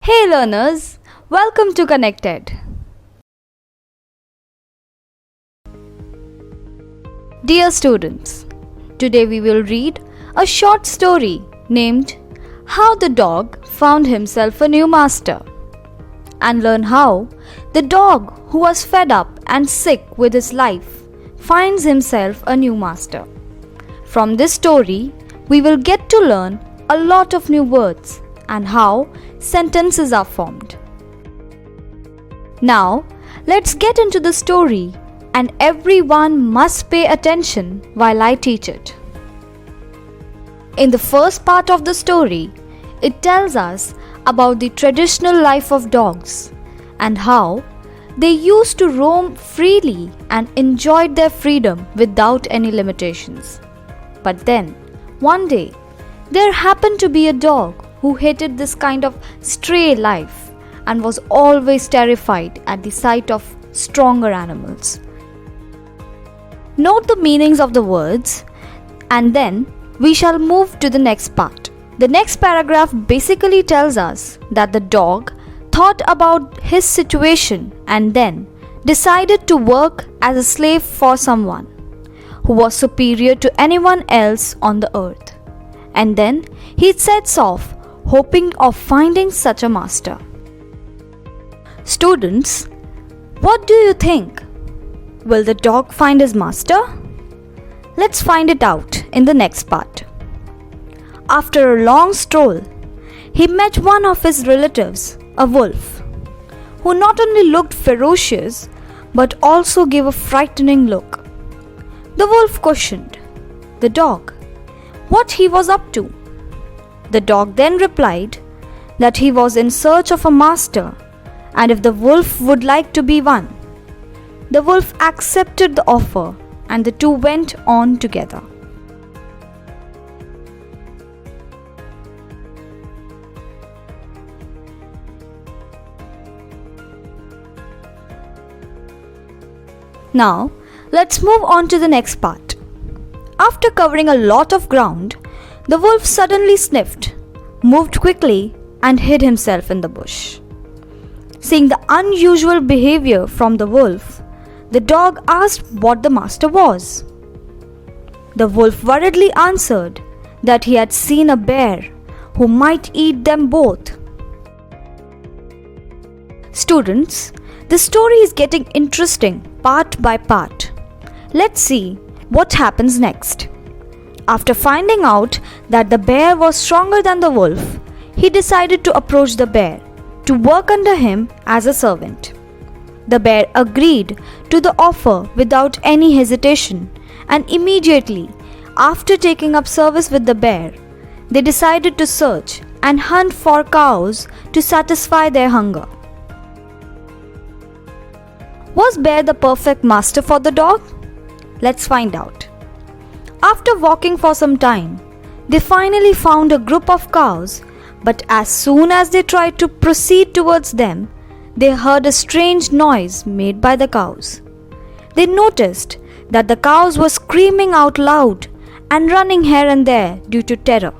Hey learners, welcome to Connected. Dear students, today we will read a short story named How the Dog Found Himself a New Master and learn how the dog who was fed up and sick with his life finds himself a new master. From this story, we will get to learn a lot of new words and how sentences are formed. Now, let's get into the story, and everyone must pay attention while I teach it. In the first part of the story, it tells us about the traditional life of dogs and how they used to roam freely and enjoyed their freedom without any limitations. But then, one day, there happened to be a dog who hated this kind of stray life and was always terrified at the sight of stronger animals. Note the meanings of the words and then we shall move to the next part. The next paragraph basically tells us that the dog thought about his situation and then decided to work as a slave for someone who was superior to anyone else on the earth. And then he sets off hoping of finding such a master. Students, what do you think? Will the dog find his master? Let's find it out in the next part. After a long stroll, he met one of his relatives, a wolf, who not only looked ferocious but also gave a frightening look. The wolf questioned the dog what he was up to. The dog then replied that he was in search of a master and if the wolf would like to be one. The wolf accepted the offer and the two went on together. Now, let's move on to the next part. After covering a lot of ground, the wolf suddenly sniffed, moved quickly, and hid himself in the bush. Seeing the unusual behavior from the wolf, the dog asked what the master was. The wolf worriedly answered that he had seen a bear who might eat them both. Students, the story is getting interesting part by part. Let's see what happens next. After finding out that the bear was stronger than the wolf, he decided to approach the bear to work under him as a servant. The bear agreed to the offer without any hesitation, and immediately after taking up service with the bear, they decided to search and hunt for cows to satisfy their hunger. Was bear the perfect master for the dog? Let's find out. After walking for some time, they finally found a group of cows, but as soon as they tried to proceed towards them, they heard a strange noise made by the cows. They noticed that the cows were screaming out loud and running here and there due to terror.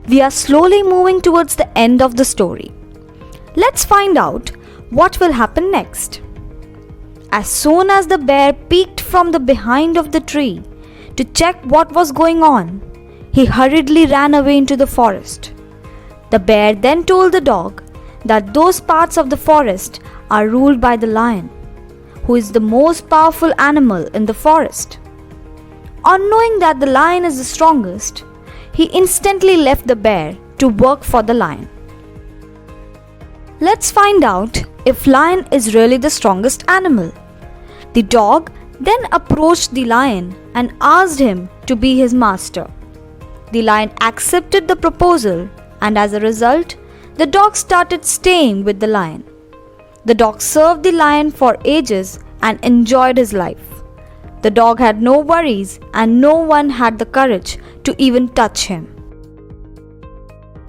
We are slowly moving towards the end of the story. Let's find out what will happen next. As soon as the bear peeked from the behind of the tree to check what was going on, he hurriedly ran away into the forest. The bear then told the dog that those parts of the forest are ruled by the lion, who is the most powerful animal in the forest. On knowing that the lion is the strongest, he instantly left the bear to work for the lion. Let's find out if lion is really the strongest animal. The dog then approached the lion and asked him to be his master. The lion accepted the proposal and as a result, the dog started staying with the lion. The dog served the lion for ages and enjoyed his life. The dog had no worries and no one had the courage to even touch him.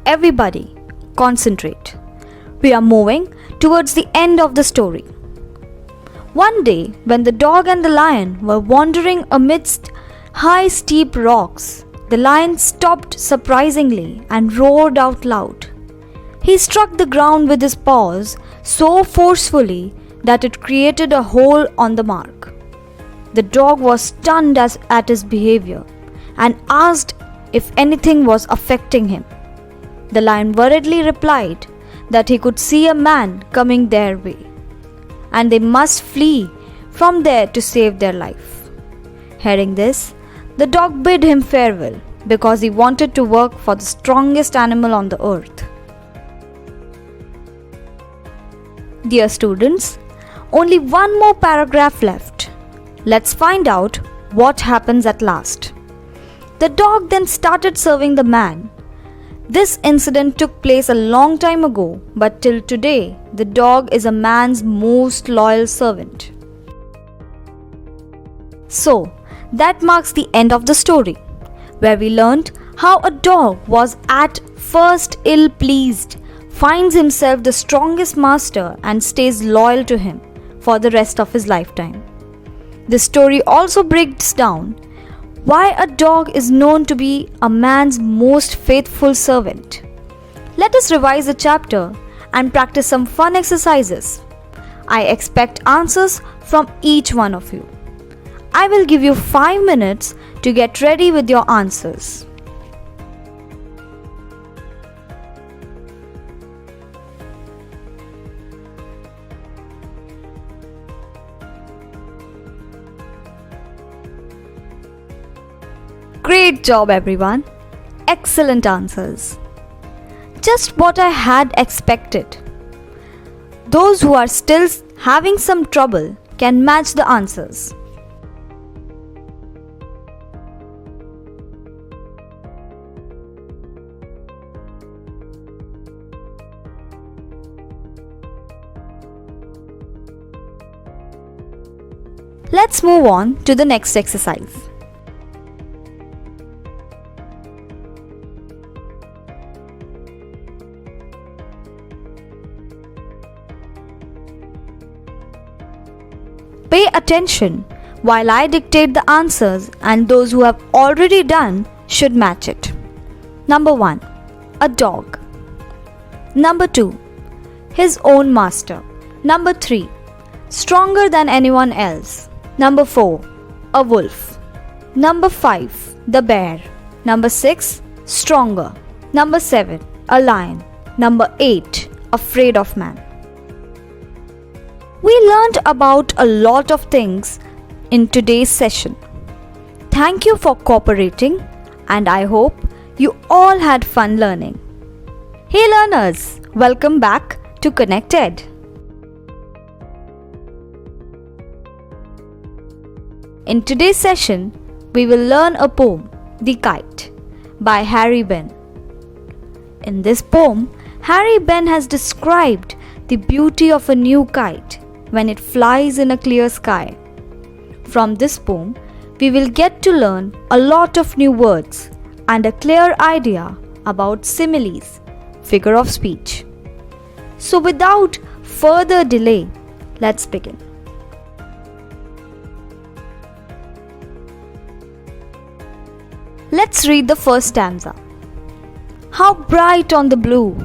Everybody, concentrate. We are moving towards the end of the story. One day, when the dog and the lion were wandering amidst high steep rocks, the lion stopped surprisingly and roared out loud. He struck the ground with his paws so forcefully that it created a hole on the mark. The dog was stunned at his behavior and asked if anything was affecting him. The lion worriedly replied that he could see a man coming their way, and they must flee from there to save their life. Hearing this, the dog bid him farewell because he wanted to work for the strongest animal on the earth. Dear students, only one more paragraph left. Let's find out what happens at last. The dog then started serving the man. This incident took place a long time ago, but till today, the dog is a man's most loyal servant. So, that marks the end of the story, where we learnt how a dog was at first ill-pleased, finds himself the strongest master and stays loyal to him for the rest of his lifetime. This story also breaks down why a dog is known to be a man's most faithful servant. Let us revise the chapter and practice some fun exercises. I expect answers from each one of you. I will give you 5 minutes to get ready with your answers. Great job, everyone. Excellent answers. Just what I had expected. Those who are still having some trouble can match the answers. Let's move on to the next exercise. Pay attention while I dictate the answers, and those who have already done should match it. Number 1. A dog. Number 2. His own master. Number 3. Stronger than anyone else. Number 4. A wolf. Number 5. The bear. Number 6. Stronger. Number 7. A lion. Number 8. Afraid of man. We learned about a lot of things in today's session. Thank you for cooperating, and I hope you all had fun learning. Hey learners, welcome back to Connected. In today's session, we will learn a poem, The Kite, by Harry Ben. In this poem, Harry Ben has described the beauty of a new kite when it flies in a clear sky. From this poem, we will get to learn a lot of new words and a clear idea about similes, figure of speech. So without further delay, let's begin. Let's read the first stanza. How bright on the blue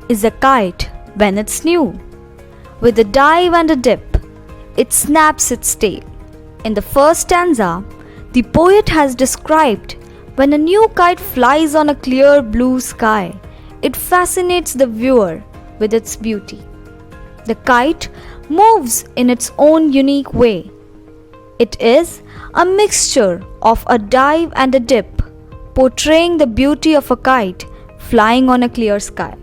is a kite when it's new. With a dive and a dip, it snaps its tail. In the first stanza, the poet has described when a new kite flies on a clear blue sky, it fascinates the viewer with its beauty. The kite moves in its own unique way. It is a mixture of a dive and a dip, portraying the beauty of a kite flying on a clear sky.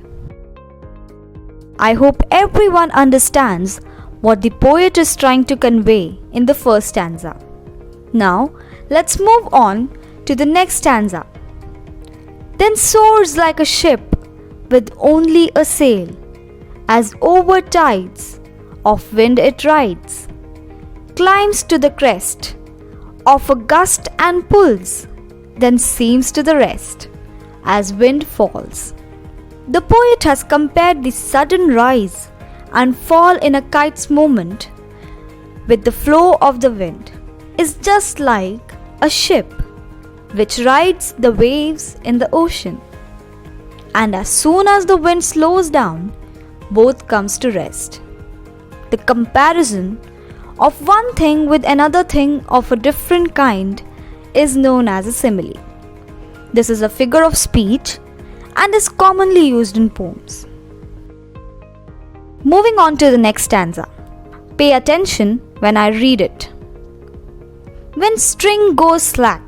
I hope everyone understands what the poet is trying to convey in the first stanza. Now, let's move on to the next stanza. Then soars like a ship with only a sail, as over tides of wind it rides, climbs to the crest of a gust and pulls, then seems to the rest as wind falls. The poet has compared the sudden rise and fall in a kite's movement with the flow of the wind is just like a ship which rides the waves in the ocean. And as soon as the wind slows down, both comes to rest. The comparison of one thing with another thing of a different kind is known as a simile. This is a figure of speech and is commonly used in poems. Moving on to the next stanza. Pay attention when I read it. When string goes slack,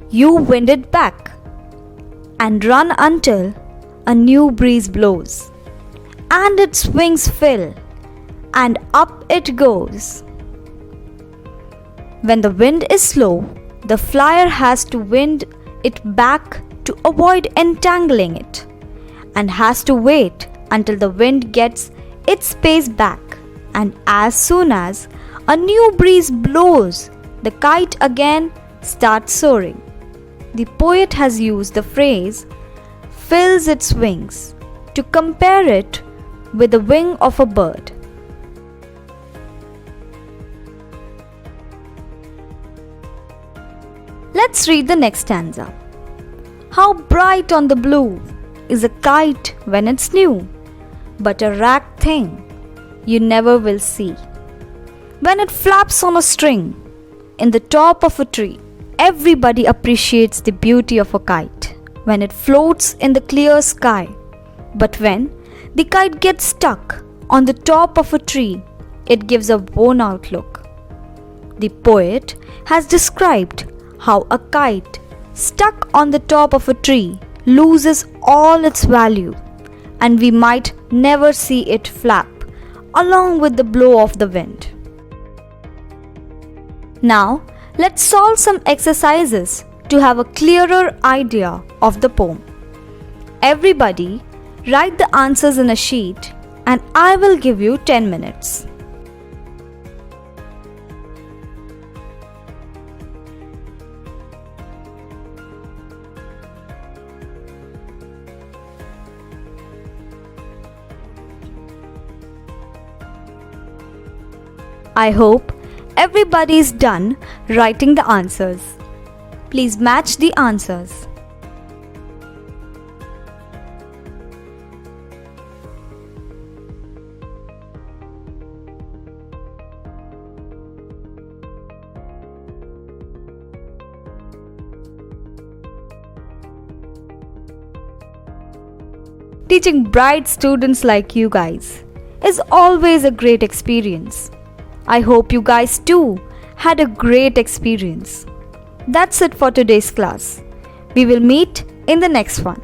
you wind it back and run until a new breeze blows, and its wings fill, and up it goes. When the wind is slow, the flyer has to wind it back to avoid entangling it, and has to wait until the wind gets its pace back, and as soon as a new breeze blows, the kite again starts soaring. The poet has used the phrase fills its wings to compare it with the wing of a bird. Let's read the next stanza. How bright on the blue is a kite when it's new, but a ragged thing you never will see. When it flaps on a string in the top of a tree, everybody appreciates the beauty of a kite when it floats in the clear sky. But when the kite gets stuck on the top of a tree, it gives a worn out look. The poet has described how a kite stuck on the top of a tree loses all its value, and we might never see it flap along with the blow of the wind. Now, let's solve some exercises to have a clearer idea of the poem. Everybody, write the answers in a sheet and I will give you 10 minutes. I hope everybody is done writing the answers. Please match the answers. Teaching bright students like you guys is always a great experience. I hope you guys too had a great experience. That's it for today's class. We will meet in the next one.